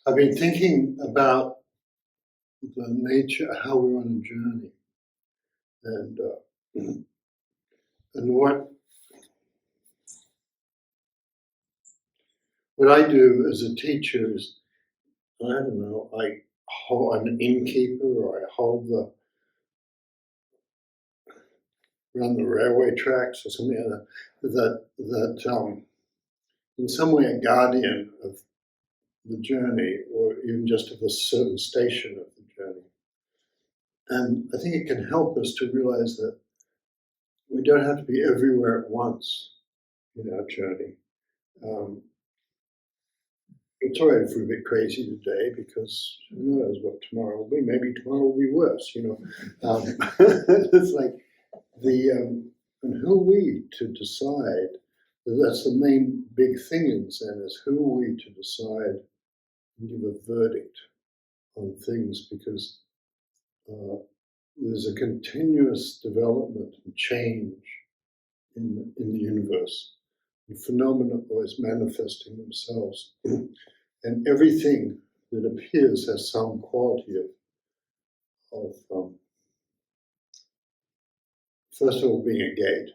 I've been thinking about the nature, how we're on a journey, and and what I do as a teacher is, I don't know, I'm an innkeeper, or I run the railway tracks or something like that. In some way a guardian of the journey, or even just of a certain station of the journey. And I think it can help us to realize that we don't have to be everywhere at once in our journey. It's alright if we're a bit crazy today, because who knows what tomorrow will be. Maybe tomorrow will be worse, It's like and who are we to decide? That's the main big thing in Zen, is who are we to decide and give a verdict on things, because there's a continuous development and change in the universe. And phenomena are always manifesting themselves. And everything that appears has some quality of first of all, being a gate.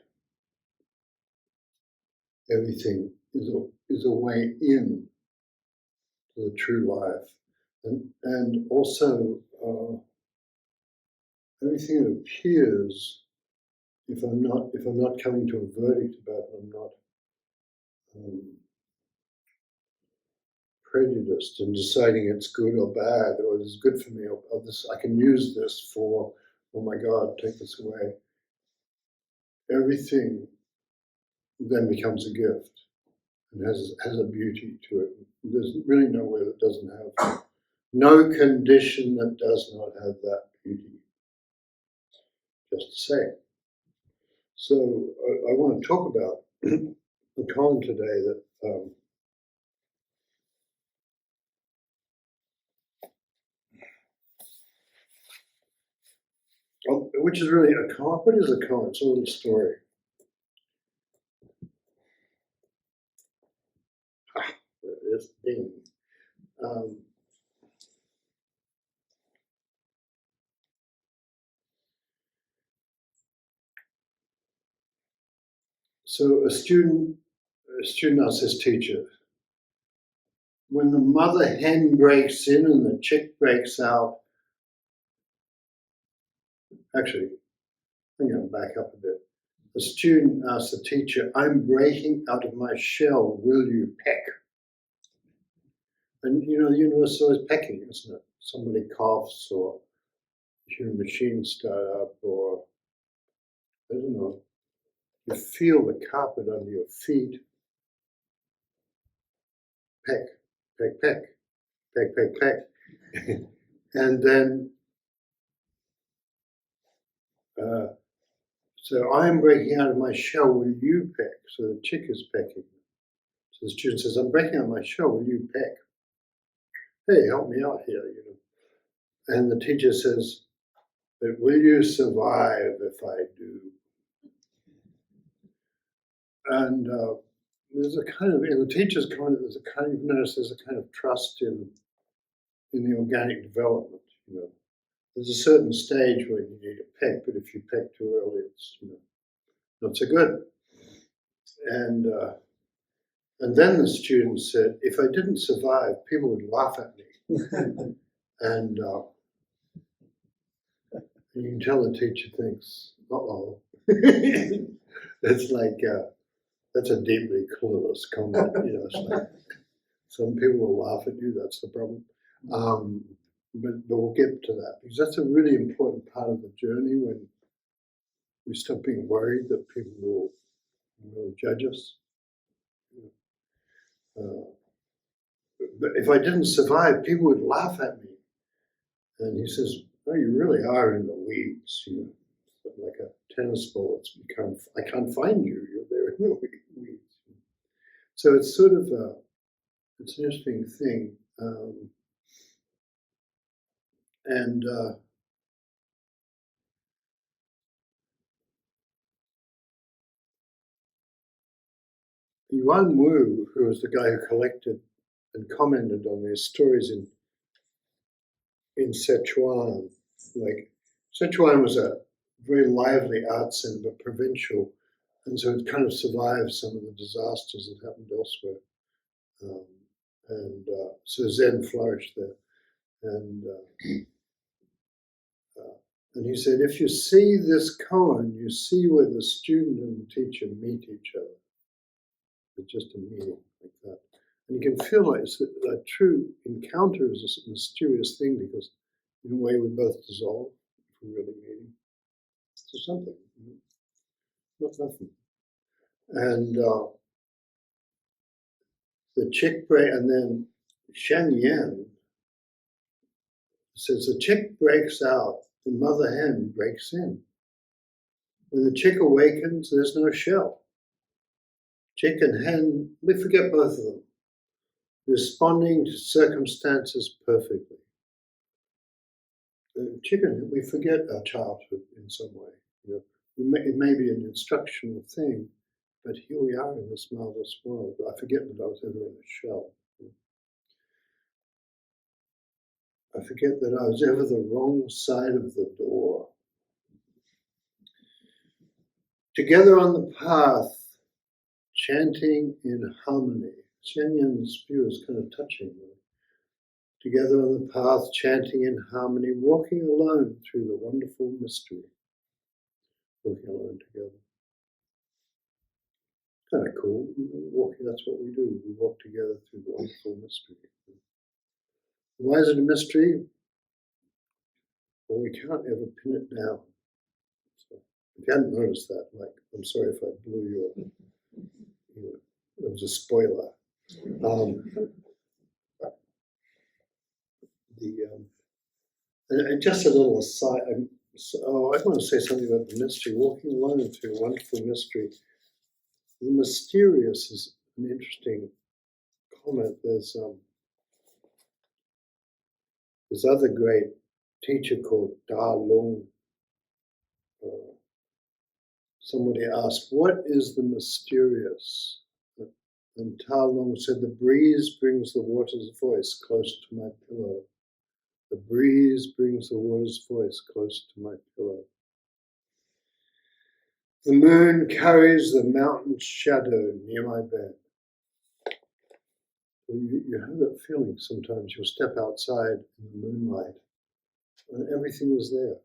Everything is a way in to the true life, and also everything that appears, if I'm not coming to a verdict about it, I'm not prejudiced and deciding it's good or bad, or it's good for me, or this, I can use this for, oh my God, take this away. Everything then becomes a gift and has a beauty to it. There's really nowhere that doesn't have, no condition that does not have that beauty, just to say. So I want to talk about the Koan today, that which is really a Koan. What is a Koan? It's a little story. There it is. Ding. So a student asked his teacher, when the mother hen breaks in and the chick breaks out, actually, I'm going to back up a bit. The student asked the teacher, I'm breaking out of my shell, will you peck? And the universe is always pecking, isn't it? Somebody coughs, or your machine start up, or I don't know, you feel the carpet under your feet. Peck, peck, peck, peck, peck, peck. And then, so I am breaking out of my shell, will you peck? So the chick is pecking. So the student says, I'm breaking out of my shell, will you peck? Hey, help me out here, And the teacher says, but will you survive if I do? And there's a kind of, in the teacher's comment, there's a kind of trust in the organic development, There's a certain stage where you need a peck, but if you peck too early, it's not so good. And then the student said, if I didn't survive, people would laugh at me. And you can tell the teacher thinks, uh-oh. It's like, that's a deeply clueless comment. It's like, some people will laugh at you, that's the problem. But we'll get to that, because that's a really important part of the journey, when we stop being worried that people will judge us. But if I didn't survive, people would laugh at me. And he says, oh, you really are in the weeds, like a tennis ball. It's become, I can't find you, you're there in the weeds. So it's sort of it's an interesting thing. And Yuan Wu, who was the guy who collected and commented on these stories in Sichuan. Like Sichuan was a very lively art center, but provincial, and so it kind of survived some of the disasters that happened elsewhere. So Zen flourished there. And he said, if you see this koan, you see where the student and the teacher meet each other. It's just a meeting like that. And you can feel like it's a true encounter is a mysterious thing because in a way we both dissolve if we're really meeting. So something, not nothing. And the chick break, and then Shen Yan says the chick breaks out, the mother hen breaks in. When the chick awakens, there's no shell. Chick and hen, we forget both of them, responding to circumstances perfectly. Chicken, we forget our childhood in some way. You know, it may be an instructional thing, but here we are in this marvelous world. I forget that I was ever in a shell. I forget that I was ever the wrong side of the door. Together on the path, chanting in harmony. Shenyan's view is kind of touching. Together on the path, chanting in harmony, walking alone through the wonderful mystery. Walking alone together. Kind of cool. Walking, that's what we do. We walk together through the wonderful mystery. Why is it a mystery? Well, we can't ever pin it down. So if you hadn't noticed that, like, I'm sorry if I blew your, it was a spoiler. And just a little aside, I want to say something about the mystery. Walking alone through a wonderful mystery. The mysterious is an interesting comment. There's this other great teacher called Da Lung. Somebody asked, what is the mysterious? And Ta Lung said, the breeze brings the water's voice close to my pillow. The breeze brings the water's voice close to my pillow. The moon carries the mountain's shadow near my bed. You have that feeling sometimes. You'll step outside in the moonlight and everything is there.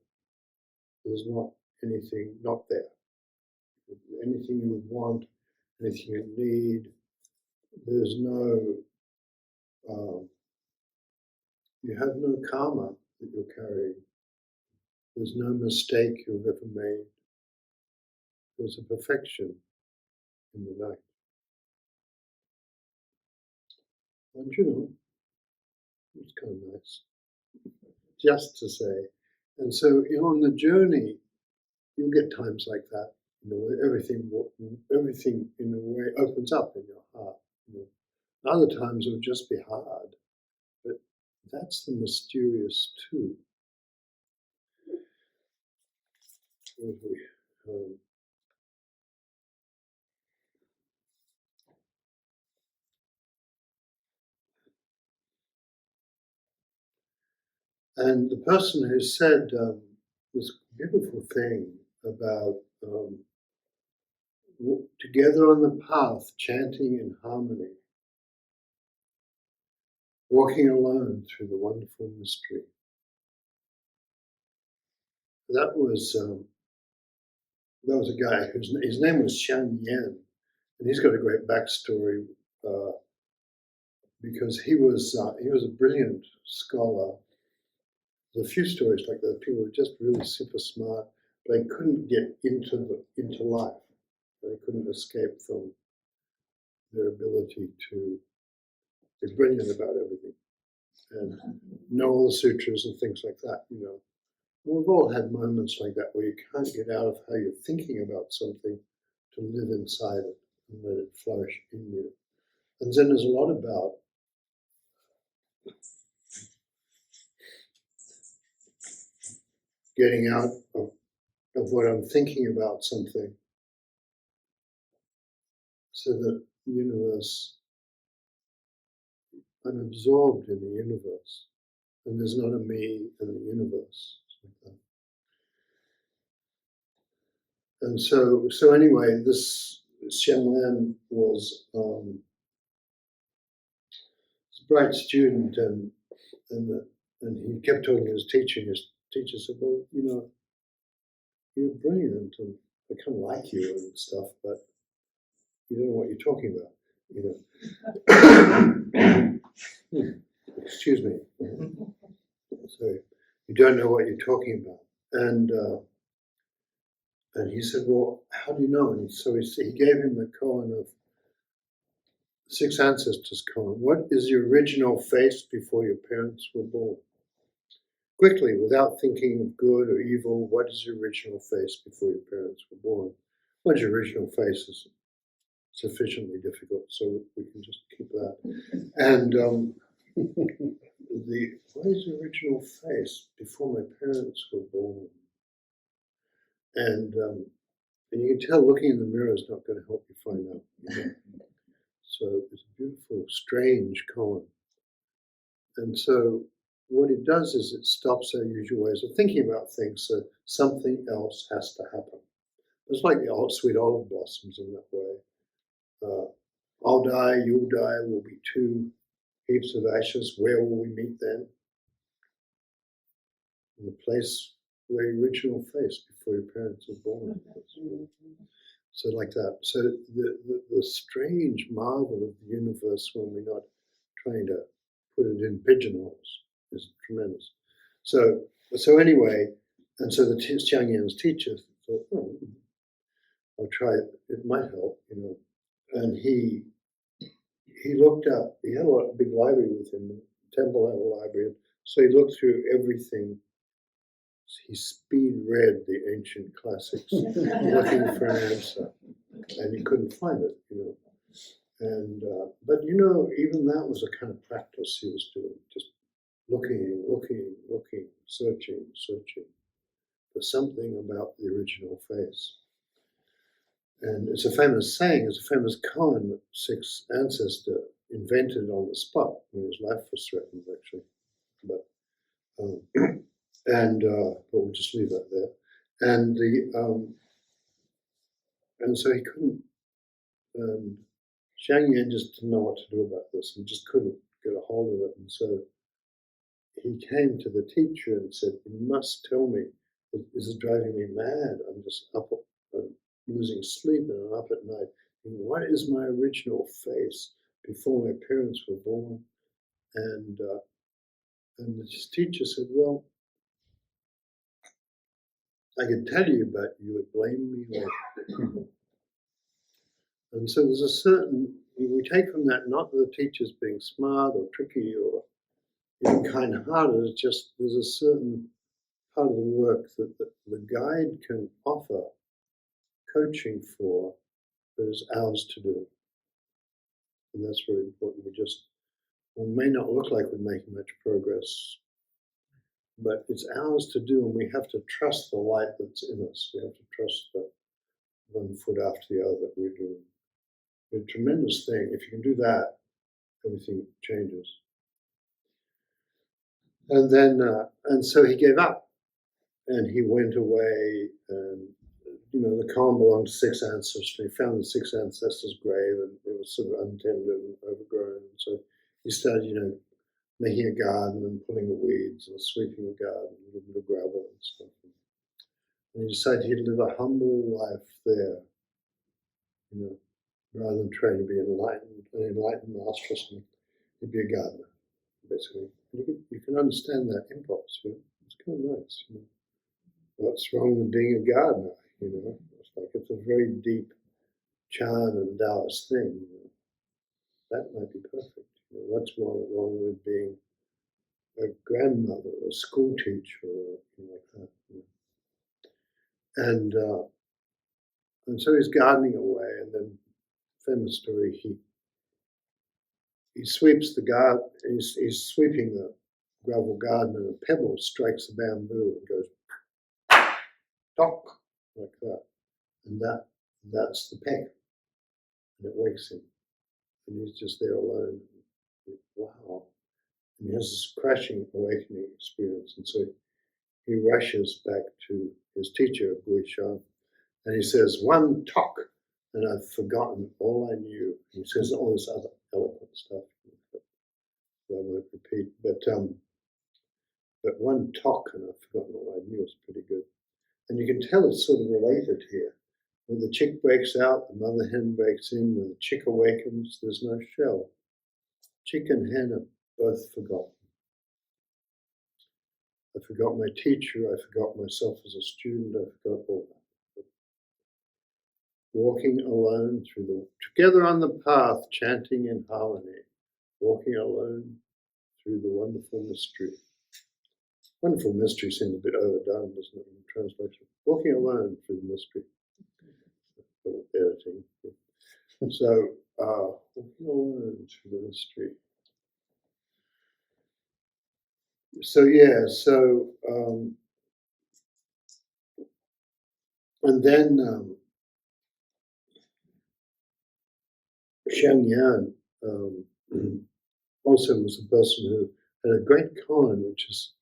There's not anything not there. Anything you would want, anything you need. There's no, you have no karma that you're carrying. There's no mistake you've ever made. There's a perfection in the night. And you know, it's kind of nice just to say. And so on the journey, you'll get times like that. You know, where everything in a way opens up in your heart. You know. Other times it will just be hard, but that's the mysterious too. And the person who said this beautiful thing about together on the path, chanting in harmony, walking alone through the wonderful mystery. That was a guy his name was Xiang Yan, and he's got a great backstory because he was a brilliant scholar. There's a few stories like that. People were just really super smart, but they couldn't get into life. They couldn't escape from their ability to be brilliant about everything and know all the sutras and things like that. You know, we've all had moments like that where you can't get out of how you're thinking about something to live inside it and let it flourish in you. And Zen is a lot about getting out of what I'm thinking about something so that the universe, I'm absorbed in the universe, and there's not a me in the universe. Like and so anyway, this Xianlan was a bright student, and he kept talking to his teacher. And his teacher said, "Well, you're brilliant, and I kind of like you and stuff, but you don't know what you're talking about, Excuse me. So you don't know what you're talking about." And he said, "Well, how do you know?" And so he gave him the koan of 6 ancestors koan. What is your original face before your parents were born? Quickly, without thinking of good or evil, what is your original face before your parents were born? What's your original face is sufficiently difficult, so we can just keep that. And what is the original face before my parents were born? And you can tell looking in the mirror is not going to help you find out. So it's a beautiful, strange koan. And so what it does is it stops our usual ways of thinking about things, so something else has to happen. It's like the old sweet olive blossoms in that way. I'll die, you'll die, we'll be 2 heaps of ashes. Where will we meet then? In the place where your original face before your parents were born. So like that. So the strange marvel of the universe when we're not trying to put it in pigeonholes is tremendous. So anyway, and so the Xiangyan's teacher thought, I'll try it. It might help, And he looked up. He had a big library with him. The temple had a library, so he looked through everything. He speed read the ancient classics, looking for an answer, and he couldn't find it, And but even that was a kind of practice he was doing, just looking, searching for something about the original face. And it's a famous saying, it's a famous koan that 6 ancestor invented on the spot when his life was threatened, actually. But we'll just leave that there. And so he couldn't. Xiangyan just didn't know what to do about this and just couldn't get a hold of it. And so he came to the teacher and said, "You must tell me. This is driving me mad. I'm just up, losing sleep, and I'm up at night. And what is my original face before my parents were born?" And his teacher said, "Well, I could tell you, but you would blame me later." And so there's a certain, we take from that not that the teacher's being smart or tricky or kind-hearted, it's just there's a certain part of the work that the guide can offer coaching for that is ours to do. And that's very important. We may not look like we're making much progress, but it's ours to do, and we have to trust the light that's in us. We have to trust that one foot after the other that we're doing. It's a tremendous thing. If you can do that, everything changes. And then, and so he gave up, and he went away, and the koan belonged to 6 ancestors. He found the 6 ancestors' grave, and it was sort of untended and overgrown. So he started, making a garden and pulling the weeds and sweeping the garden, a little bit of gravel and stuff. And he decided he'd live a humble life there, rather than trying to be an enlightened master or something. He'd be a gardener, basically. And you can understand that impulse. It's kind of nice. What's wrong with being a gardener? It's like it's a very deep Chan and Taoist thing. That might be perfect. What's wrong with being a grandmother or a school teacher or anything like that? And so he's gardening away, and then famous story, he sweeps the garden. He's sweeping the gravel garden, and a pebble strikes the bamboo and goes tock like that, and that's the peck, and it wakes him, and he's just there alone. Wow. And he has this crashing awakening experience. And so he rushes back to his teacher, Guishan, and he says, one talk, and I've forgotten all I knew. He says all this other eloquent stuff that I won't repeat. But one talk, and I've forgotten all I knew, is pretty good. And you can tell it's sort of related here. When the chick breaks out, the mother hen breaks in. When the chick awakens, there's no shell. Chick and hen are both forgotten. I forgot my teacher, I forgot myself as a student, I forgot all that. Walking alone together on the path, chanting in harmony, walking alone through the wonderful mystery. Wonderful mystery seems a bit overdone, doesn't it, in translation? Walking alone through the mystery. A little editing. So, walking alone through the mystery. So, and then Xiang Yan also was a person who had a great koan, which is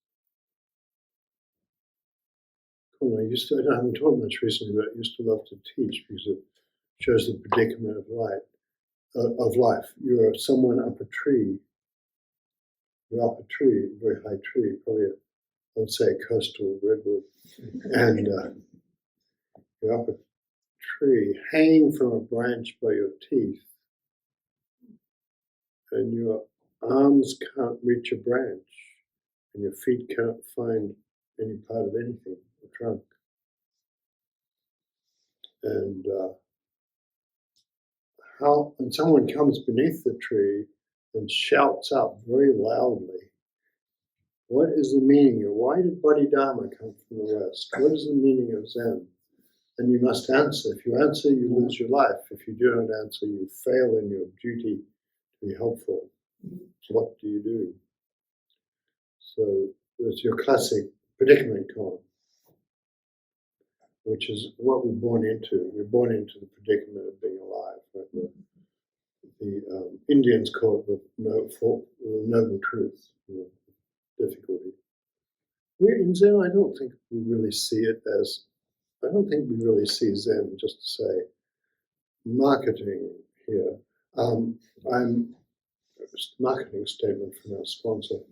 koan. I haven't taught much recently, but I used to love to teach because it shows the predicament of life. You're someone up a tree. You're up a tree, a very high tree, probably I would say a coastal redwood, and you're up a tree, hanging from a branch by your teeth, and your arms can't reach a branch, and your feet can't find any part of anything, the trunk. And someone comes beneath the tree and shouts out very loudly, what is the meaning of, why did Bodhidharma come from the West? What is the meaning of Zen? And you must answer. If you answer, you lose your life. If you do not answer, you fail in your duty to be helpful. What do you do? So it's your classic predicament koan, which is what we're born into. We're born into the predicament of being alive. Right? The Indians call it the noble truth, difficulty. We're in Zen, I don't think we really see it as, I don't think we really see Zen, just to say, marketing here. I'm marketing statement from our sponsor.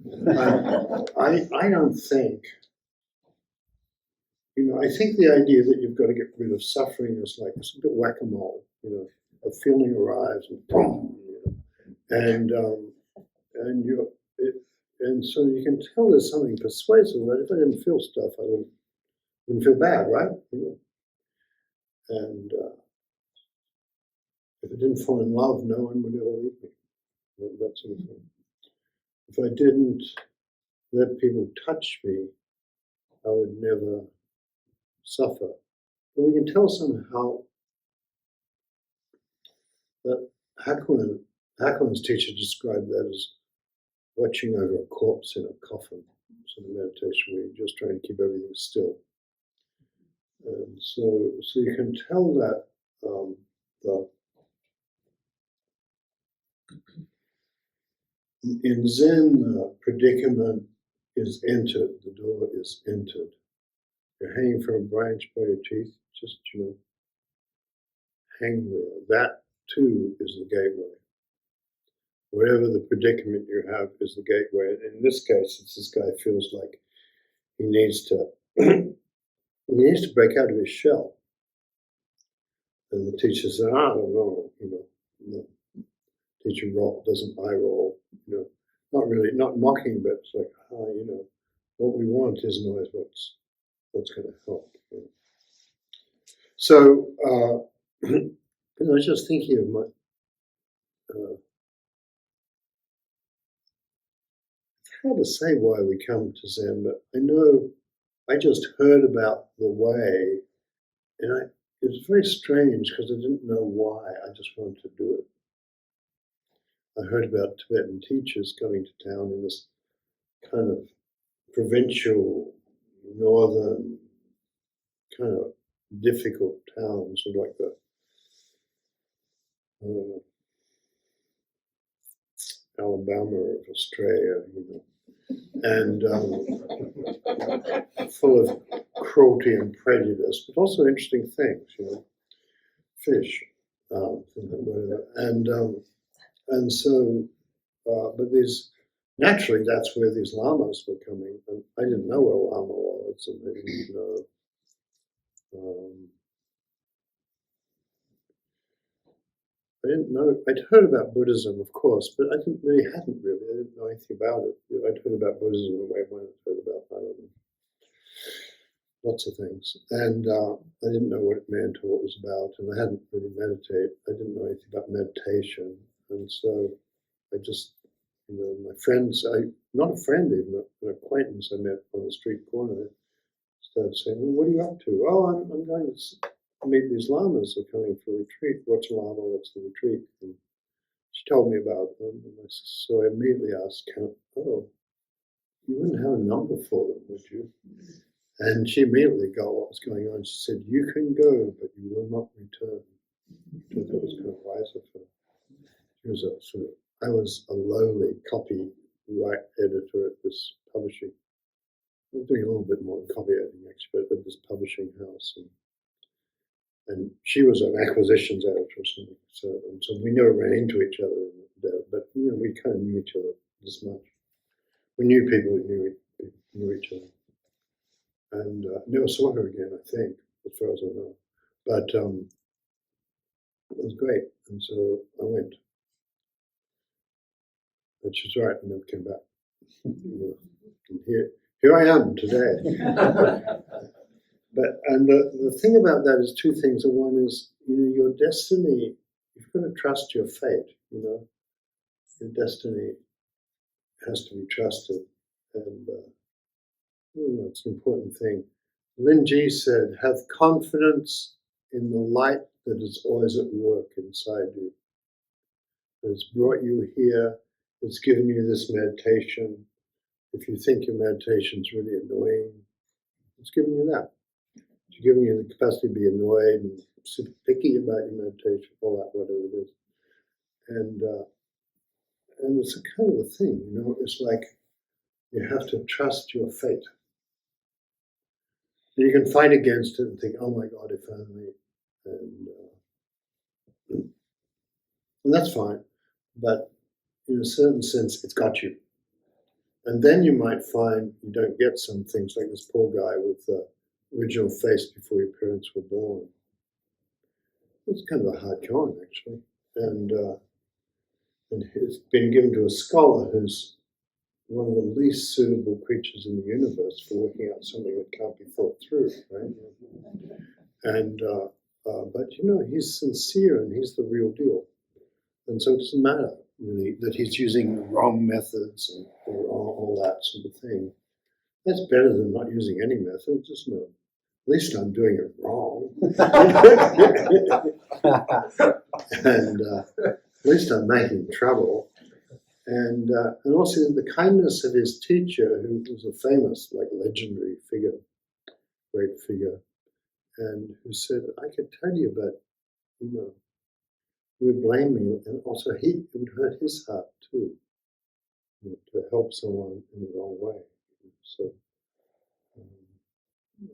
I don't think, I think the idea that you've got to get rid of suffering is like it's a bit whack-a-mole, a feeling arrives and boom, and so you can tell there's something persuasive. But if I didn't feel stuff, I wouldn't feel bad, right? And if I didn't fall in love, no one would ever leave me. That sort of thing. If I didn't let people touch me, I would never suffer. But we can tell somehow that Hakuin's teacher described that as watching over a corpse in a coffin, sort of meditation where you're just trying to keep everything still. And so you can tell that in Zen, the predicament is entered, the door is entered. You're hanging from a branch by your teeth, just, hang there. That too is the gateway. Whatever the predicament you have is the gateway. And in this case, it's this guy feels like he needs to break out of his shell. And the teacher says, I don't know, no. Teacher doesn't eye roll, not really, not mocking, but it's like, what we want isn't always what's going to help. So, I was just thinking of my, it's hard to say why we come to Zen, but I know I just heard about the way, and it was very strange because I didn't know why. I just wanted to do it. I heard about Tibetan teachers coming to town in this kind of provincial, northern, kind of difficult town, sort of like the Alabama of Australia, and full of cruelty and prejudice, but also interesting things, fish, and so, but naturally that's where these llamas were coming, and I didn't know what a llama was, and I didn't know. I didn't know. I'd heard about Buddhism, of course, but I hadn't really. I didn't know anything about it. I'd heard about Buddhism the way one had heard about, I don't know, lots of things, and I didn't know what it meant or what it was about, and I hadn't really meditated. I didn't know anything about meditation, and so I just, my friends, not a friend even, an acquaintance I met on the street corner, started saying, "Well, what are you up to?" "Oh, I'm going to meet these lamas. They're coming for a retreat." "What's a lama? What's the retreat?" And she told me about them, and so I immediately asked, "Oh, you wouldn't have a number for them, would you?" And she immediately got what was going on. She said, "You can go, but you will not return." I thought that was kind of wise of her. She was I was a lowly copyright editor at this publishing. I was doing a little bit more than copy editing actually, but at this publishing house, and she was an acquisitions editor or something. So we never ran into each other, but we kind of knew each other this much. We knew people who knew each other, and never saw her again, I think, as far as I know. But it was great, and so I went. But she's right, I never came back. And here I am today. And the thing about that is two things. One is, your destiny, you've got to trust your fate, Your destiny has to be trusted. And it's an important thing. Lin Ji said, "Have confidence in the light that is always at work inside you. It's brought you here. It's given you this meditation. If you think your meditation's really annoying, it's giving you that. It's giving you the capacity to be annoyed and super picky about your meditation, all that, whatever it is. And it's a kind of a thing, It's like you have to trust your fate. And you can fight against it and think, "Oh my God, if only," and that's fine. But in a certain sense, it's got you. And then you might find you don't get some things like this poor guy with the original face before your parents were born. It's kind of a hard koan, actually. And it's been given to a scholar who's one of the least suitable creatures in the universe for working out something that can't be thought through, right? And but he's sincere and he's the real deal. And so it doesn't matter really that he's using the wrong methods and all that sort of thing. That's better than not using any method, isn't it? At least I'm doing it wrong. And at least I'm making trouble. And also the kindness of his teacher, who was a famous, legendary figure, great figure, and who said, "I could tell you, but, he would blame me, and also it would hurt his heart too, to help someone in the wrong way."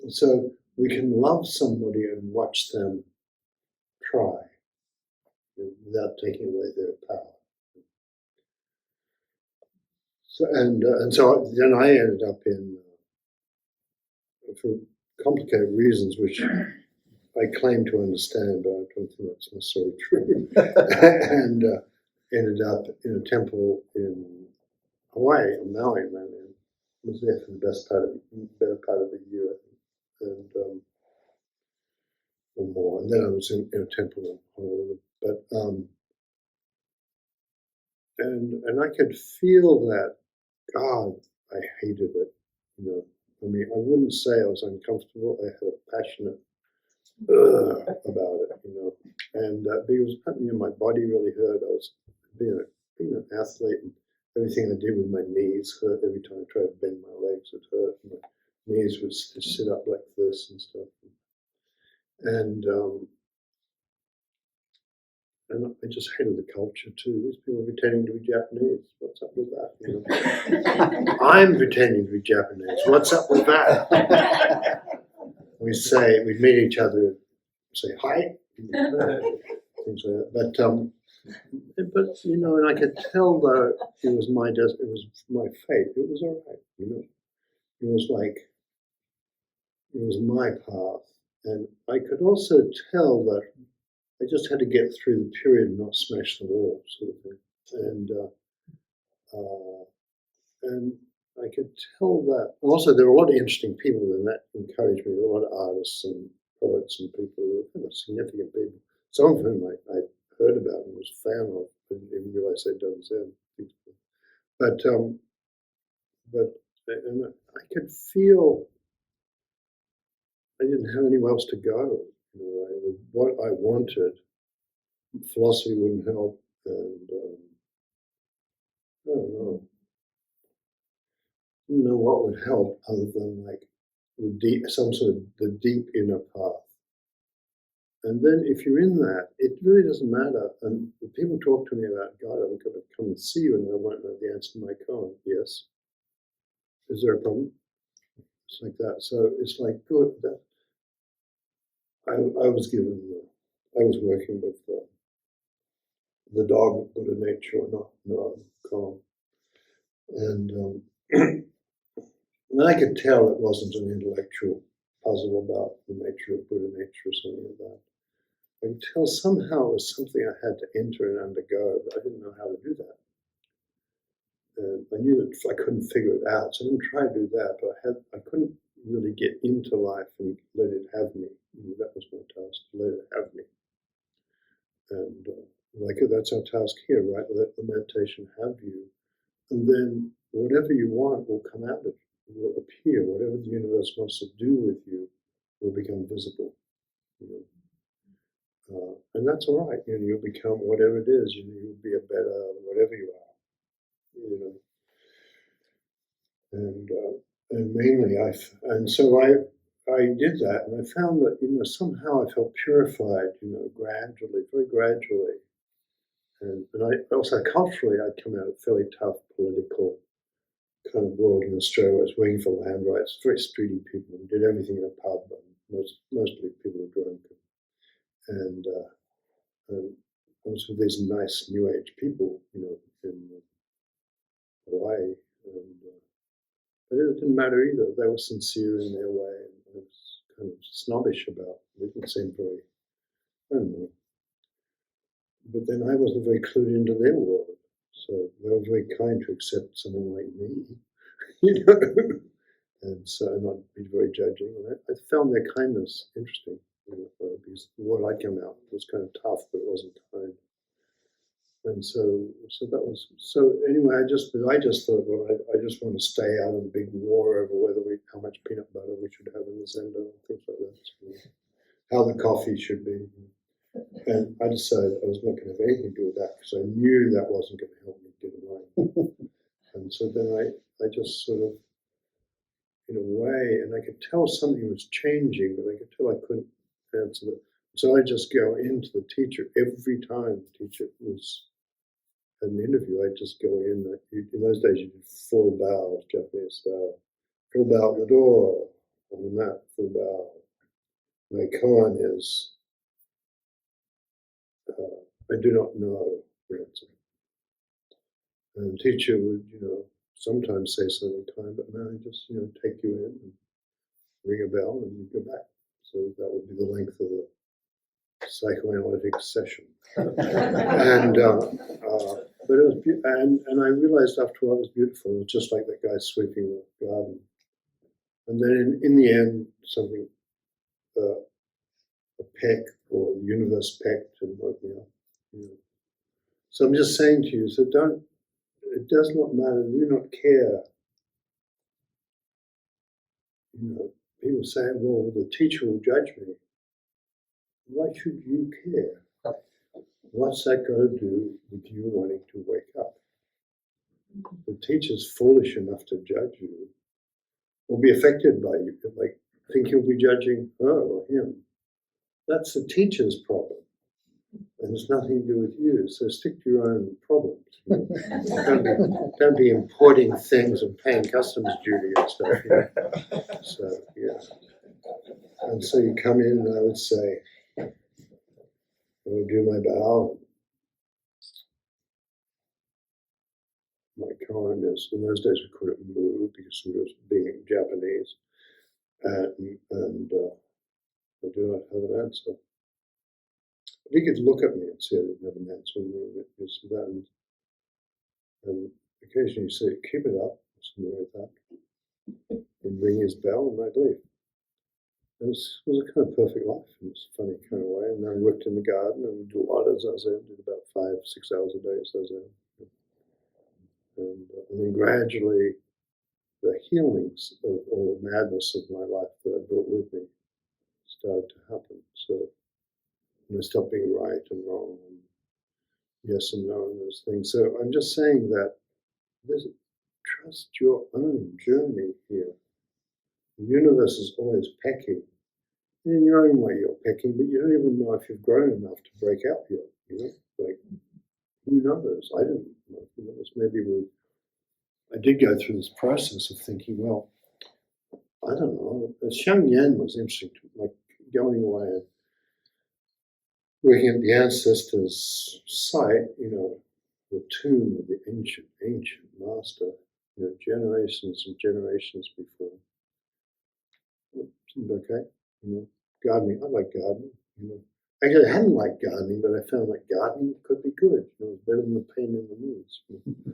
So we can love somebody and watch them try without taking away their power. So so then I ended up for complicated reasons, which I claim to understand, but I don't think that's necessarily true, and ended up in a temple in Hawaii, on Maui, mainly. I was there for the better part of the year, and or more. And then I was in a temple in Honolulu, but and I could feel that. God, I hated it. I wouldn't say I was uncomfortable. I had a passionate about it, and because my body really hurt. I was being an athlete, and everything I did with my knees hurt. Every time I tried to bend my legs, it hurt. My knees would sit up like this and stuff. And And I just hated the culture too. These people are pretending to be Japanese. What's up with that? You know? I'm pretending to be Japanese. What's up with that? We meet each other, say hi, things like that. But you know, and I could tell though it was my fate. It was all right, you know. It was like it was my path, and I could also tell that I just had to get through the period and not smash the wall, sort of thing. And I could tell that. Also, there were a lot of interesting people, and that encouraged me. A lot of artists and poets and people, significant people. Some of whom I heard about and was a fan of. I didn't even realize they'd done Zen. But and I could feel I didn't have anywhere else to go. You know, what I wanted, philosophy wouldn't help, and I don't know. I don't know what would help other than like some sort of the deep inner path. And then if you're in that, it really doesn't matter. And when people talk to me about, God, I'm going to come and see you, and I won't know the answer to my koan. Yes. Is there a problem? It's like that. So it's like good. That I was working with the dog of Buddha nature, or not koan, and and I could tell it wasn't an intellectual puzzle about the nature of Buddha nature or something like that. I could tell somehow it was something I had to enter and undergo, but I didn't know how to do that. And I knew that I couldn't figure it out, so I didn't try to do that, but I couldn't really get into life and let it have me. That was my task, to let it have me. And that's our task here, right? Let the meditation have you. And then whatever you want will come out of it, will appear. Whatever the universe wants to do with you will become visible. You know? And that's all right. You know, you'll become whatever it is. You know, you'll be a better whatever you are. You know, and mainly so I did that, and I found that somehow I felt purified. Gradually, very gradually, and I also culturally I'd come out of a fairly tough political kind of world in Australia. I was working for land rights, very streety people, and did everything in a pub. And mostly people were drunk, and I was with these nice New Age people, in Hawaii, but it didn't matter either. They were sincere in their way, and I was kind of snobbish about it. It didn't seem very, I don't know. But then I wasn't very clued into their world, so they were very kind to accept someone like me, and so not be very judging. And I found their kindness interesting, because the word I came out was kind of tough, but it wasn't kind. And so that was anyway. I just thought, well, I just want to stay out of a big war over how much peanut butter we should have in the Zendo and things like that. So how the coffee should be, and I decided I was not going to have anything to do with that because I knew that wasn't going to help me get away. And so then I just sort of, in a way, and I could tell something was changing, but I could tell I couldn't answer it. So I just go into the teacher every time the teacher had an interview. I'd just go in. In those days, you did full bow, Japanese style. Full bow at the door, on the mat, full bow. My koan is, I do not know the answer. And the teacher would, sometimes say something kind, but now I just, take you in and ring a bell and you go back. So that would be the length of the psychoanalytic session. And but it was, and I realized after a while it was beautiful. It was just like that guy sweeping the garden. And then in the end, something, a peck or the universe pecked and woke me up. So I'm just saying to you, so it does not matter, do not care. People say, well, the teacher will judge me. Why should you care? What's that got to do with you wanting to wake up? The teacher's foolish enough to judge you or be affected by you. Like, think you'll be judging her or him. That's the teacher's problem. and it's nothing to do with you. So stick to your own problems. Don't be importing things and paying customs duty and stuff. So and so you come in, and I would say, I would do my bow. My Koan is, in those days we couldn't move because we was being Japanese, and I do not have an answer. But he could look at me and say I didn't have an answer, and occasionally he'd say, keep it up, or something like that, and ring his bell, and I'd leave. It was a kind of perfect life in this funny kind of way. And then I worked in the garden and did a lot of zazen, did about 5-6 hours a day of zazen. And then gradually the healings of the madness of my life that I brought with me started to happen. So I stopped being right and wrong and yes and no and those things. So I'm just saying that trust your own journey here. The universe is always pecking. In your own way you're pecking, but you don't even know if you've grown enough to break out yet. Like, who knows? I didn't know. Who knows? Maybe I did go through this process of thinking, well, I don't know. Xiang Yan was interesting, like going away and looking at the ancestors' site, the tomb of the ancient master, generations and generations before. It seemed okay, Gardening, I like gardening, Actually, I hadn't liked gardening, but I found like gardening could be good. It was better than the pain in the knees,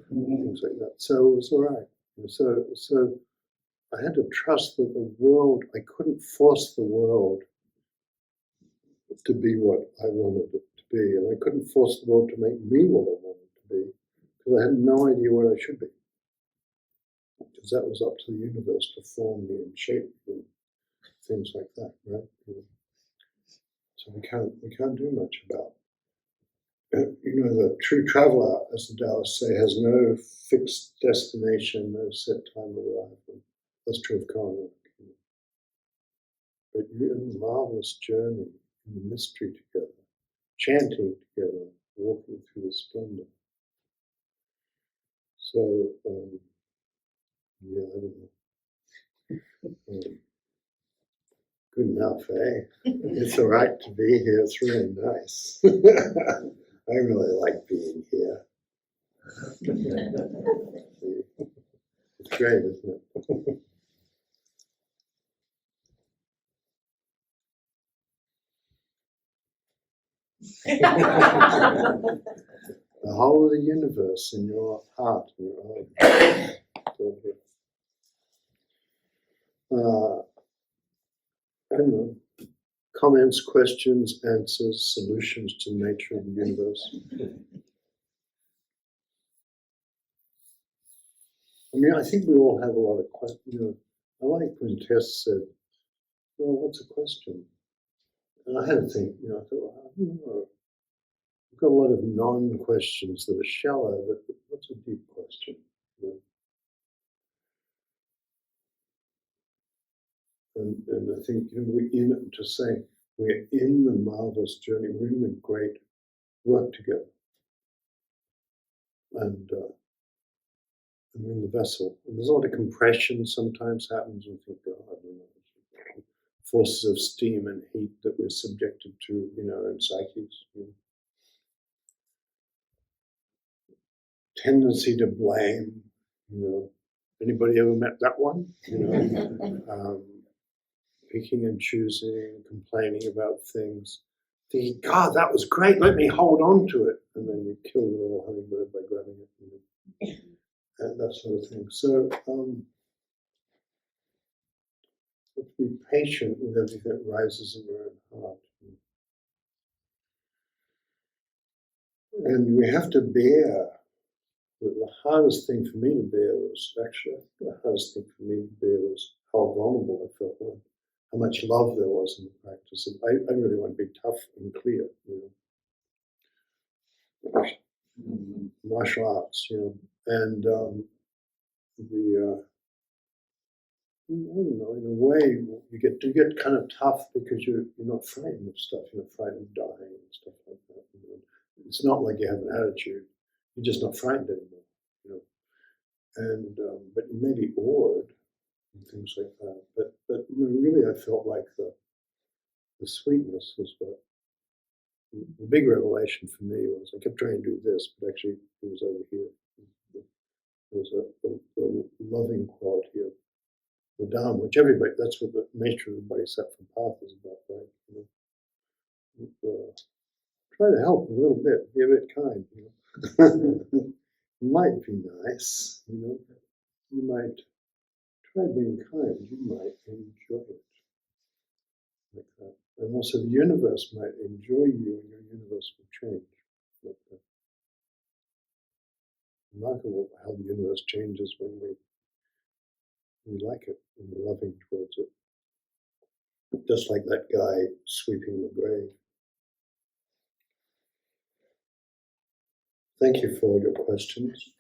things like that. So it was all right. So I had to trust that the world, I couldn't force the world to be what I wanted it to be. And I couldn't force the world to make me what I wanted it to be, because I had no idea what I should be. Because that was up to the universe to form me and shape me, things like that, right? So we can't do much about it. The true traveler, as the Taoists say, has no fixed destination, no set time of arrival. That's true of Koan. But you're in a marvelous journey, in the mystery together, chanting together, walking through the splendor. So, I don't know. Good enough, eh? It's all right to be here. It's really nice. I really like being here. It's great, isn't it? The whole of the universe in your heart, in your own. I don't know. Comments, questions, answers, solutions to the nature of the universe. I mean, I think we all have a lot of questions. I like when Tess said, well, what's a question? And I had to think, I thought, well, I don't know. We've got a lot of non-questions that are shallow, but what's a deep question? And I think, we're in the marvelous journey, we're in the great work together. And we're in the vessel. And there's a lot of compression sometimes happens, and think, forces of steam and heat that we're subjected to, in psyches. Tendency to blame, anybody ever met that one? Picking and choosing, complaining about things, thinking, God, that was great, let me hold on to it. And then you kill the little hummingbird by grabbing it, and that sort of thing. So be patient with everything that rises in your own heart. And we have to bear. The hardest thing for me to bear was the hardest thing for me to bear was how vulnerable I felt, how much love there was in the practice. And I really want to be tough and clear, martial arts, and I don't know, in a way, you get kind of tough because you're not frightened of stuff. You're not frightened of dying and stuff like that. It's not like you have an attitude; you're just not frightened anymore. And but you may be awed and things like that. But really, I felt like the sweetness was what the big revelation for me was. I kept trying to do this, but actually it was over here. There was a loving quality of the Dharma, which that's what the nature of the Bodhisattva path is about, right? Try to help a little bit, be a bit kind, It might be nice, You might try being kind, you might enjoy it. Like that. And also the universe might enjoy you and your universe will change. Like that. Remarkable how the universe changes when we like it and we're loving towards it. Just like that guy sweeping the grave. Thank you for all your questions.